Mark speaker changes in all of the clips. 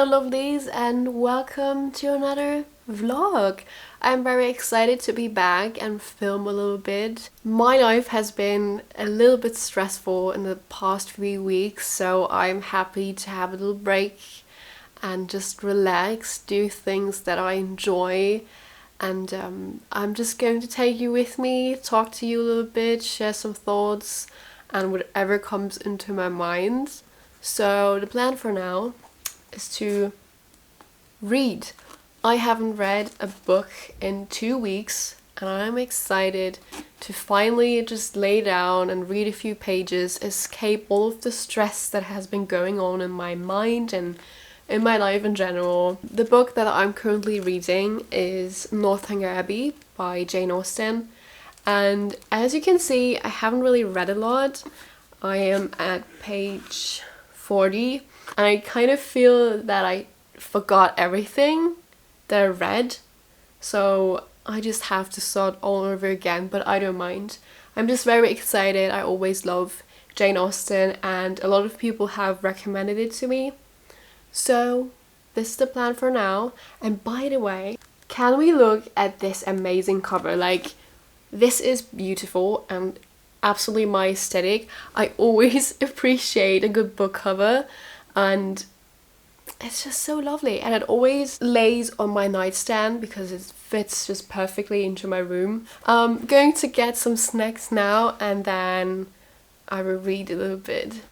Speaker 1: Hello lovelies and welcome to another vlog. I'm very excited to be back and film a little bit. My life has been a little bit stressful in the past few weeks, so I'm happy to have a little break and just relax, do things that I enjoy. And I'm just going to take you with me, talk to you a little bit, share some thoughts and whatever comes into my mind. So the plan for now is to read. I haven't read a book in 2 weeks and I'm excited to finally just lay down and read a few pages, escape all of the stress that has been going on in my mind and in my life in general. The book that I'm currently reading is Northanger Abbey by Jane Austen, and as you can see I haven't really read a lot. I am at page 40 and I kind of feel that I forgot everything that I read, so I just have to start all over again, but I don't mind. I'm just very excited. I always love Jane Austen and a lot of people have recommended it to me. So this is the plan for now. And by the way, can we look at this amazing cover? Like, this is beautiful and absolutely my aesthetic. I always appreciate a good book cover and it's just so lovely, and it always lays on my nightstand because it fits just perfectly into my room. I'm going to get some snacks now and then I will read a little bit.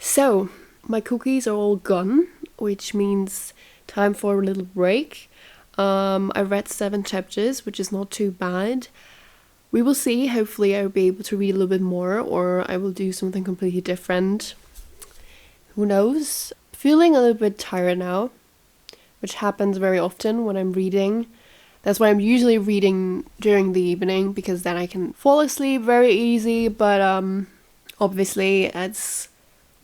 Speaker 1: So, my cookies are all gone, which means time for a little break. I read 7 chapters, which is not too bad. We will see. Hopefully I'll be able to read a little bit more, or I will do something completely different. Who knows? Feeling a little bit tired now, which happens very often when I'm reading. That's why I'm usually reading during the evening, because then I can fall asleep very easy, but obviously it's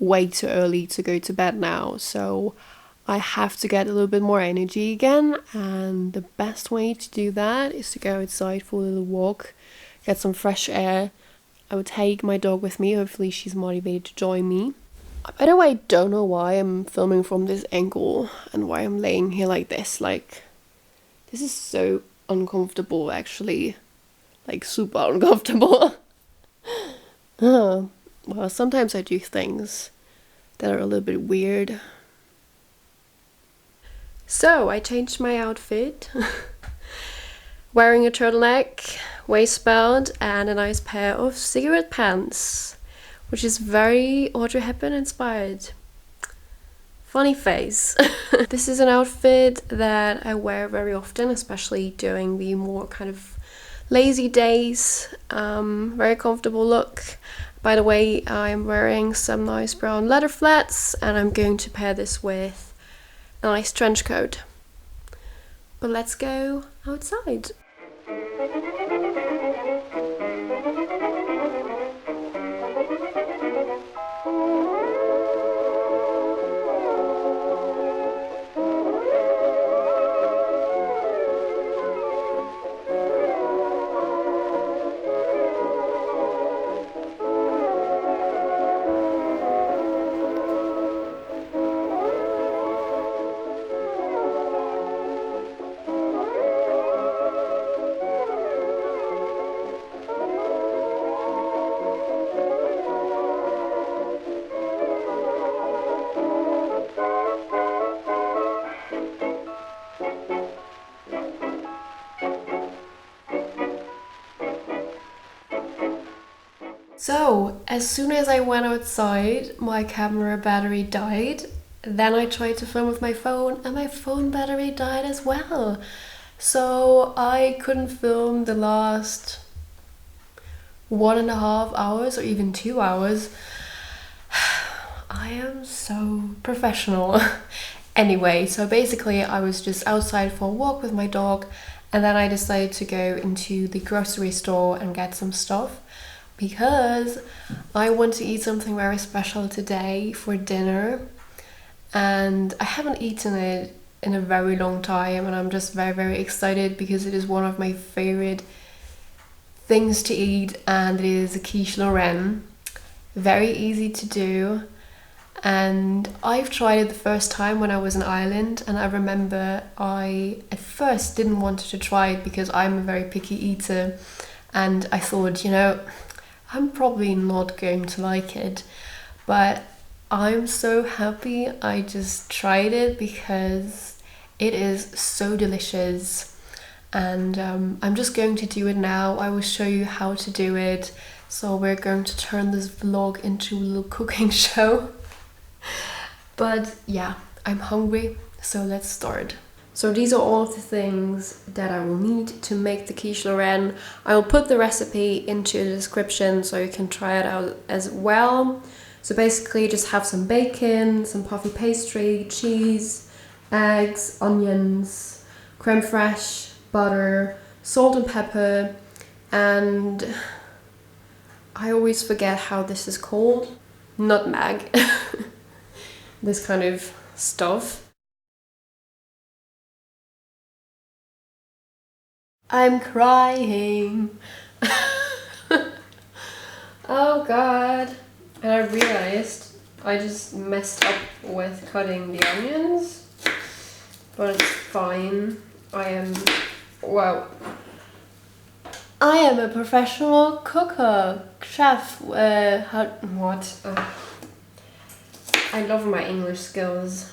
Speaker 1: way too early to go to bed now, so I have to get a little bit more energy again, and the best way to do that is to go outside for a little walk, get some fresh air. I would take my dog with me, hopefully she's motivated to join me. By the way, I don't know why I'm filming from this angle and why I'm laying here like this. Like, this is so uncomfortable actually, like super uncomfortable. Well, sometimes I do things that are a little bit weird. So, I changed my outfit. Wearing a turtleneck, waistband and a nice pair of cigarette pants, which is very Audrey Hepburn inspired. Funny face. This is an outfit that I wear very often, especially during the more kind of lazy days. Very comfortable look. By the way, I'm wearing some nice brown leather flats and I'm going to pair this with a nice trench coat. But let's go outside. So, as soon as I went outside, my camera battery died. Then I tried to film with my phone and my phone battery died as well. So I couldn't film the last 1.5 hours or even 2 hours. I am so professional. Anyway, so basically I was just outside for a walk with my dog, and then I decided to go into the grocery store and get some stuff because I want to eat something very special today for dinner, and I haven't eaten it in a very long time, and I'm just very excited because it is one of my favorite things to eat, and it is a quiche Lorraine. Very easy to do, and I've tried it the first time when I was in Ireland, and I remember I at first didn't want to try it because I'm a very picky eater, and I thought, you know, I'm probably not going to like it, but I'm so happy I just tried it because it is so delicious. And I'm just going to do it now. I will show you how to do it. So we're going to turn this vlog into a little cooking show. But yeah, I'm hungry, so let's start. So these are all of the things that I will need to make the quiche Lorraine. I will put the recipe into the description so you can try it out as well. So basically just have some bacon, some puffy pastry, cheese, eggs, onions, crème fraîche, butter, salt and pepper, and I always forget how this is called. Nutmeg. This kind of stuff. I'm crying. Oh god. And I realized I just messed up with cutting the onions, but it's fine. I am a professional cooker, chef. I love my English skills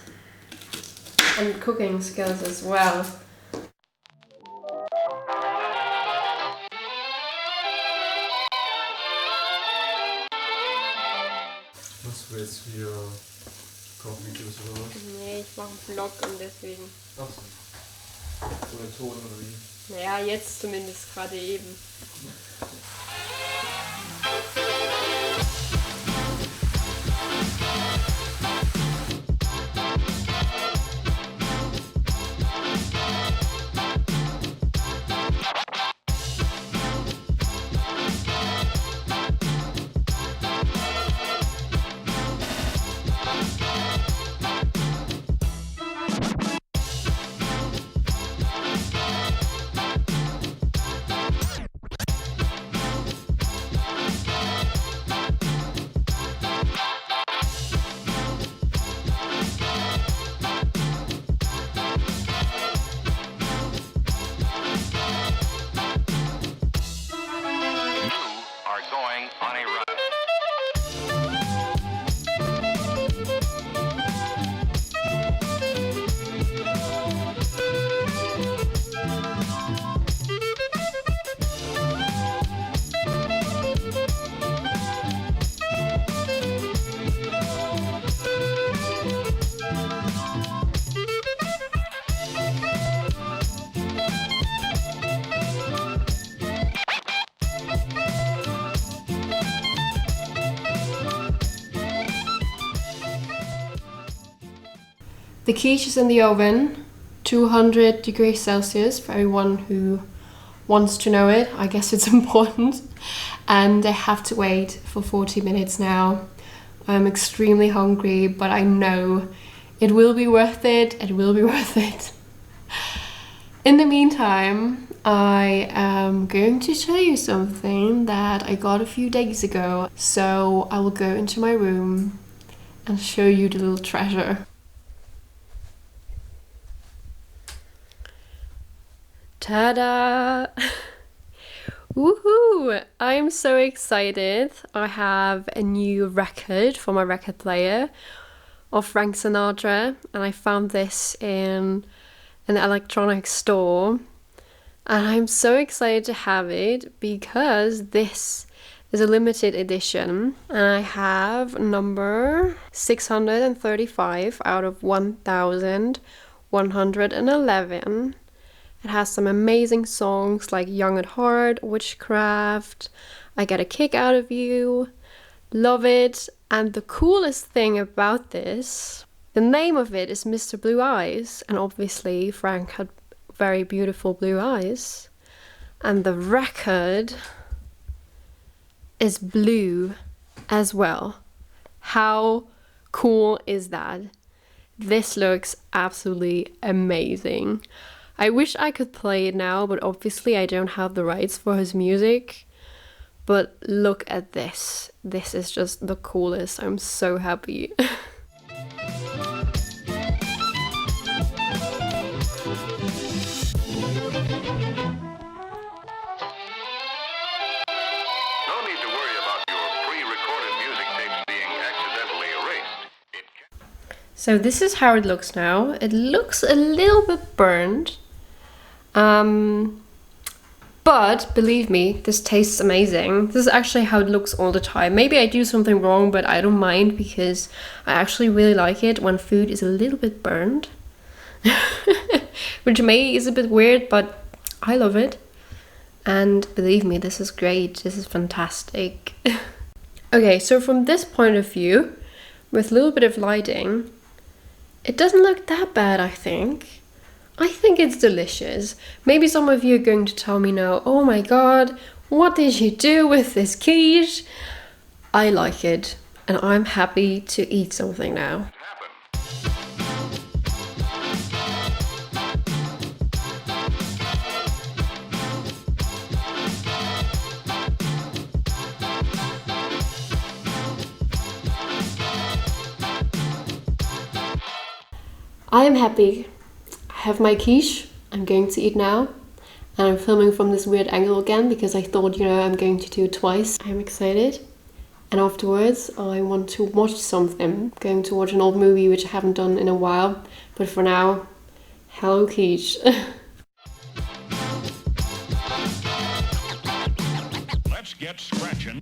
Speaker 1: and cooking skills as well.
Speaker 2: Was du jetzt hier Kochvideos oder was?
Speaker 1: Nee, ich mache einen Vlog und deswegen.
Speaker 2: Ach so. Oder Ton oder wie?
Speaker 1: Naja, jetzt zumindest gerade eben. The quiche is in the oven, 200 degrees Celsius for everyone who wants to know it. I guess it's important. And I have to wait for 40 minutes now. I'm extremely hungry, but I know it will be worth it. It will be worth it. In the meantime, I am going to show you something that I got a few days ago. So I will go into my room and show you the little treasure. Ta-da! Woohoo! I'm so excited. I have a new record for my record player of Frank Sinatra, and I found this in an electronic store. And I'm so excited to have it because this It's a limited edition, and I have number 635 out of 1111. It has some amazing songs like Young at Heart, Witchcraft, I Get a Kick Out of You, love it. And the coolest thing about this, the name of it is Mr. Blue Eyes, and obviously Frank had very beautiful blue eyes. And the record is blue as well. How cool is that? This looks absolutely amazing. I wish I could play it now, but obviously I don't have the rights for his music. But look at this. This is just the coolest. I'm so happy. So this is how it looks now. It looks a little bit burned. But believe me, this tastes amazing. This is actually how it looks all the time. Maybe I do something wrong, but I don't mind because I actually really like it when food is a little bit burned. Which maybe is a bit weird, but I love it. And believe me, this is great. This is fantastic. Okay, so from this point of view, with a little bit of lighting, it doesn't look that bad, I think. I think it's delicious. Maybe some of you are going to tell me now, oh my god, what did you do with this quiche? I like it, and I'm happy to eat something now. I am happy. I have my quiche. I'm going to eat now. And I'm filming from this weird angle again because I thought, you know, I'm going to do it twice. I'm excited. And afterwards, I want to watch something. I'm going to watch an old movie which I haven't done in a while. But for now, hello quiche.
Speaker 3: Let's get scratching.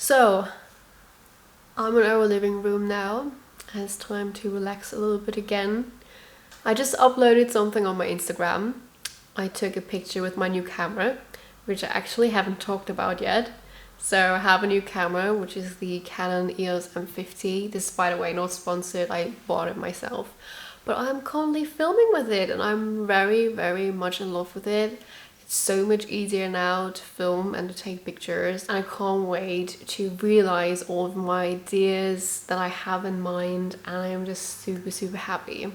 Speaker 1: So, I'm in our living room now, and it's time to relax a little bit again. I just uploaded something on my Instagram. I took a picture with my new camera, which I actually haven't talked about yet. So I have a new camera, which is the Canon EOS M50. This is, by the way, not sponsored, I bought it myself. But I'm currently filming with it, and I'm very, very much in love with it. It's so much easier now to film and to take pictures, and I can't wait to realize all of my ideas that I have in mind, and I am just super, super happy.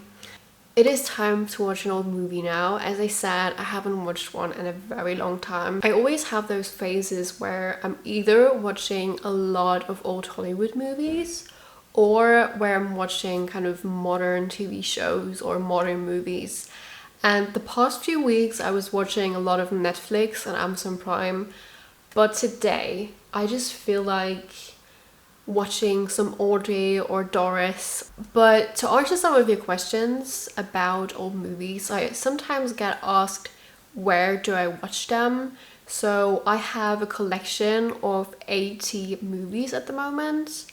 Speaker 1: It is time to watch an old movie now. As I said, I haven't watched one in a very long time. I always have those phases where I'm either watching a lot of old Hollywood movies or where I'm watching kind of modern TV shows or modern movies. And the past few weeks I was watching a lot of Netflix and Amazon Prime, but today I just feel like watching some Audrey or Doris. But to answer some of your questions about old movies, I sometimes get asked where do I watch them. So I have a collection of 80 movies at the moment,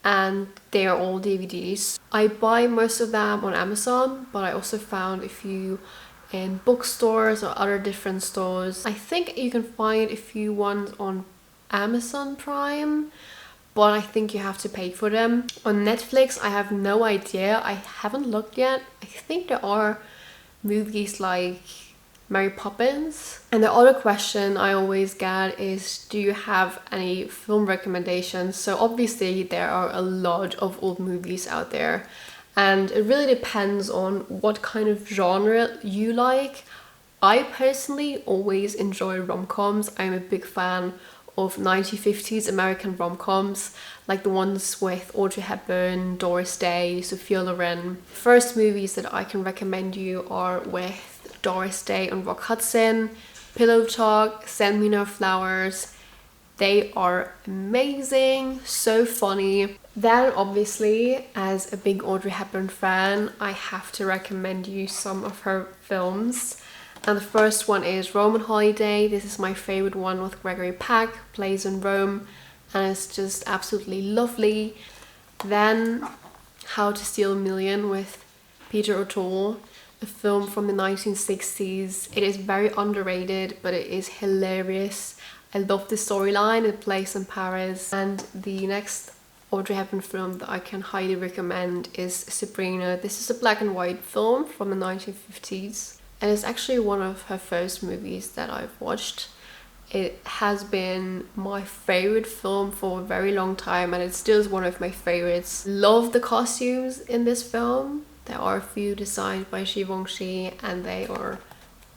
Speaker 1: and they are all DVDs. I buy most of them on Amazon, but I also found a few in bookstores or other different stores. I think you can find a few ones on Amazon Prime, but I think you have to pay for them. On Netflix, I have no idea. I haven't looked yet. I think there are movies like Mary Poppins. And the other question I always get is, do you have any film recommendations? So obviously there are a lot of old movies out there, and it really depends on what kind of genre you like. I personally always enjoy rom-coms. I'm a big fan of 1950s American rom-coms, like the ones with Audrey Hepburn, Doris Day, Sophia Loren. First movies that I can recommend you are with Doris Day and Rock Hudson, Pillow Talk, Send Me No Flowers. They are amazing, so funny. Then obviously, as a big Audrey Hepburn fan, I have to recommend you some of her films. And the first one is Roman Holiday. This is my favorite one with Gregory Peck, plays in Rome, and it's just absolutely lovely. Then How to Steal a Million with Peter O'Toole, a film from the 1960s. It is very underrated, but it is hilarious. I love the storyline. It plays in Paris. And the next Audrey Hepburn film that I can highly recommend is Sabrina. This is a black and white film from the 1950s. And it's actually one of her first movies that I've watched. It has been my favorite film for a very long time, and it still is one of my favorites. Love the costumes in this film. There are a few designed by Givenchy and they are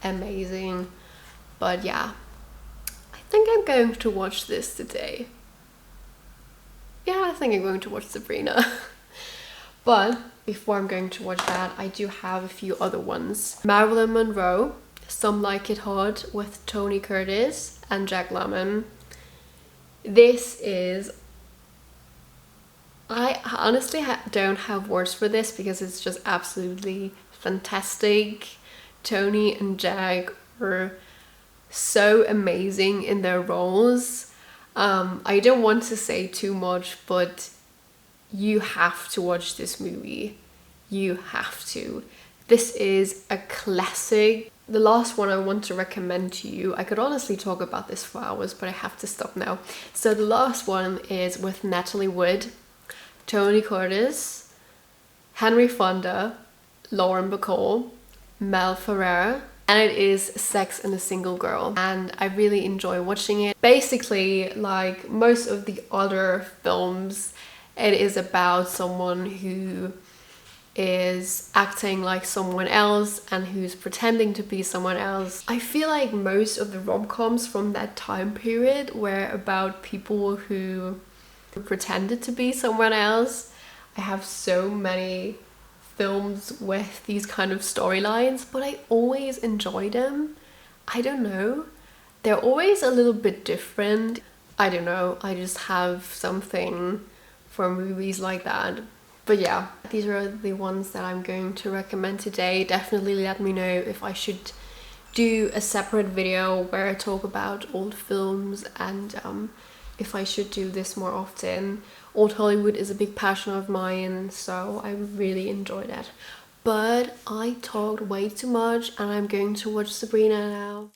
Speaker 1: amazing. But yeah, I think I'm going to watch this today. Yeah, I think I'm going to watch Sabrina. But before I'm going to watch that, I do have a few other ones. Marilyn Monroe, Some Like It Hot with Tony Curtis and Jack Lemmon. This is... I honestly don't have words for this because it's just absolutely fantastic. Tony and Jack are so amazing in their roles. I don't want to say too much, but you have to watch this movie. You have to. This is a classic. The last one I want to recommend to you, I could honestly talk about this for hours, but I have to stop now. So the last one is with Natalie Wood, Tony Curtis, Henry Fonda, Lauren Bacall, Mel Ferrer, and it is Sex and a Single Girl, and I really enjoy watching it. Basically, like most of the other films, it is about someone who is acting like someone else and who's pretending to be someone else. I feel like most of the rom-coms from that time period were about people who pretended to be someone else. I have so many films with these kind of storylines, but I always enjoy them. I don't know. They're always a little bit different. I don't know. I just have something for movies like that. But yeah, these are the ones that I'm going to recommend today. Definitely let me know if I should do a separate video where I talk about old films and if I should do this more often. Old Hollywood is a big passion of mine, so I really enjoy that. But I talked way too much and I'm going to watch Sabrina now.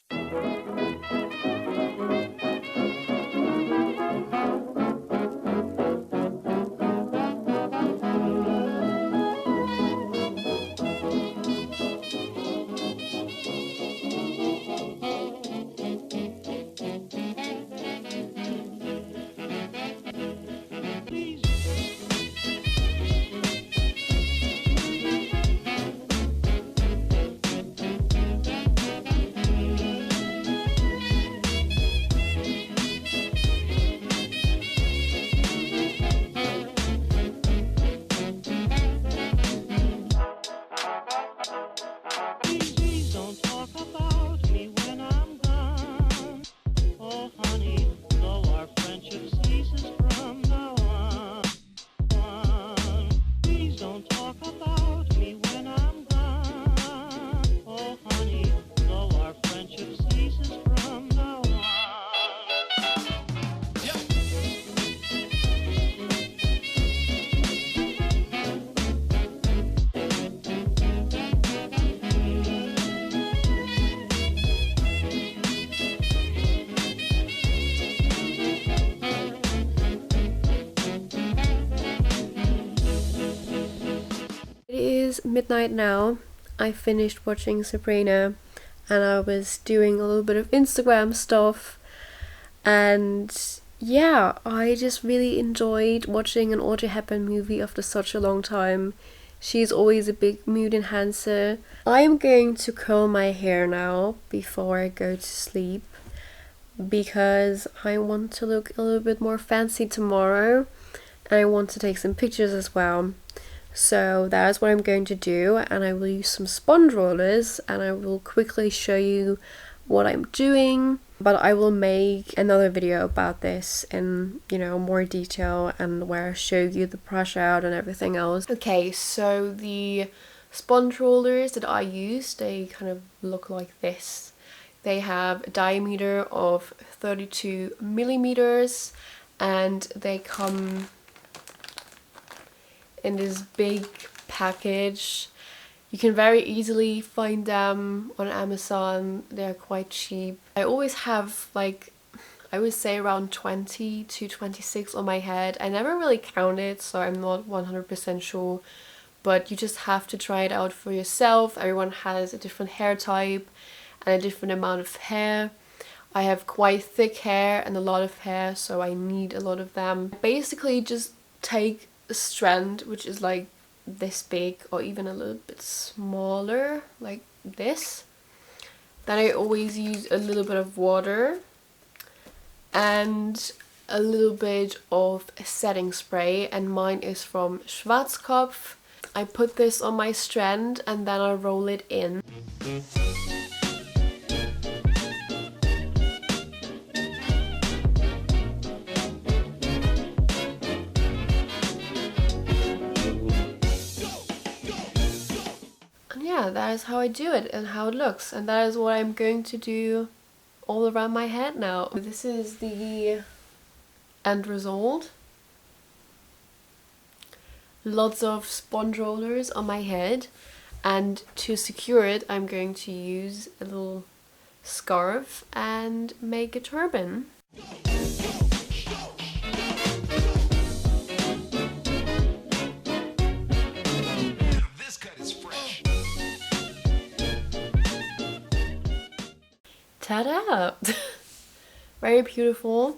Speaker 1: Midnight now. I finished watching Sabrina and I was doing a little bit of Instagram stuff, and yeah, I just really enjoyed watching an Audrey Hepburn movie after such a long time. She's always a big mood enhancer. I'm going to curl my hair now before I go to sleep, because I want to look a little bit more fancy tomorrow and I want to take some pictures as well. So that is what I'm going to do, and I will use some sponge rollers and I will quickly show you what I'm doing, but I will make another video about this in, you know, more detail and where I show you the brush out and everything else. Okay, so the sponge rollers that I use, they kind of look like this. They have a diameter of 32 millimeters and they come in this big package. You can very easily find them on Amazon. They're quite cheap. I always have, like, I would say around 20 to 26 on my head. I never really counted, so I'm not 100% sure, but you just have to try it out for yourself. Everyone has a different hair type and a different amount of hair. I have quite thick hair and a lot of hair, so I need a lot of them. Basically just take a strand which is like this big or even a little bit smaller, like this. Then I always use a little bit of water and a little bit of setting spray, and mine is from Schwarzkopf. I put this on my strand and then I roll it in. Yeah, that is how I do it and how it looks, and that is what I'm going to do all around my head now. This is the end result. Lots of sponge rollers on my head, and to secure it I'm going to use a little scarf and make a turban. Ta-da! Very beautiful,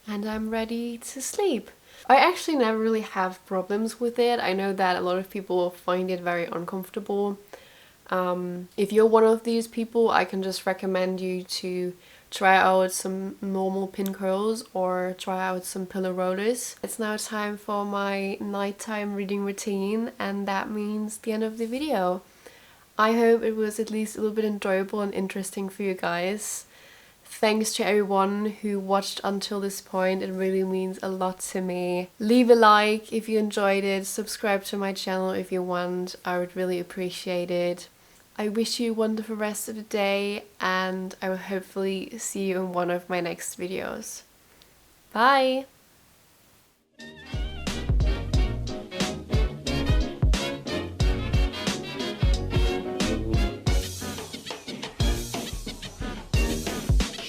Speaker 1: and I'm ready to sleep. I actually never really have problems with it. I know that a lot of people find it very uncomfortable. If you're one of these people, I can just recommend you to try out some normal pin curls or try out some pillow rollers. It's now time for my nighttime reading routine, and that means the end of the video. I hope it was at least a little bit enjoyable and interesting for you guys. Thanks to everyone who watched until this point, it really means a lot to me. Leave a like if you enjoyed it, subscribe to my channel if you want, I would really appreciate it. I wish you a wonderful rest of the day, and I will hopefully see you in one of my next videos. Bye!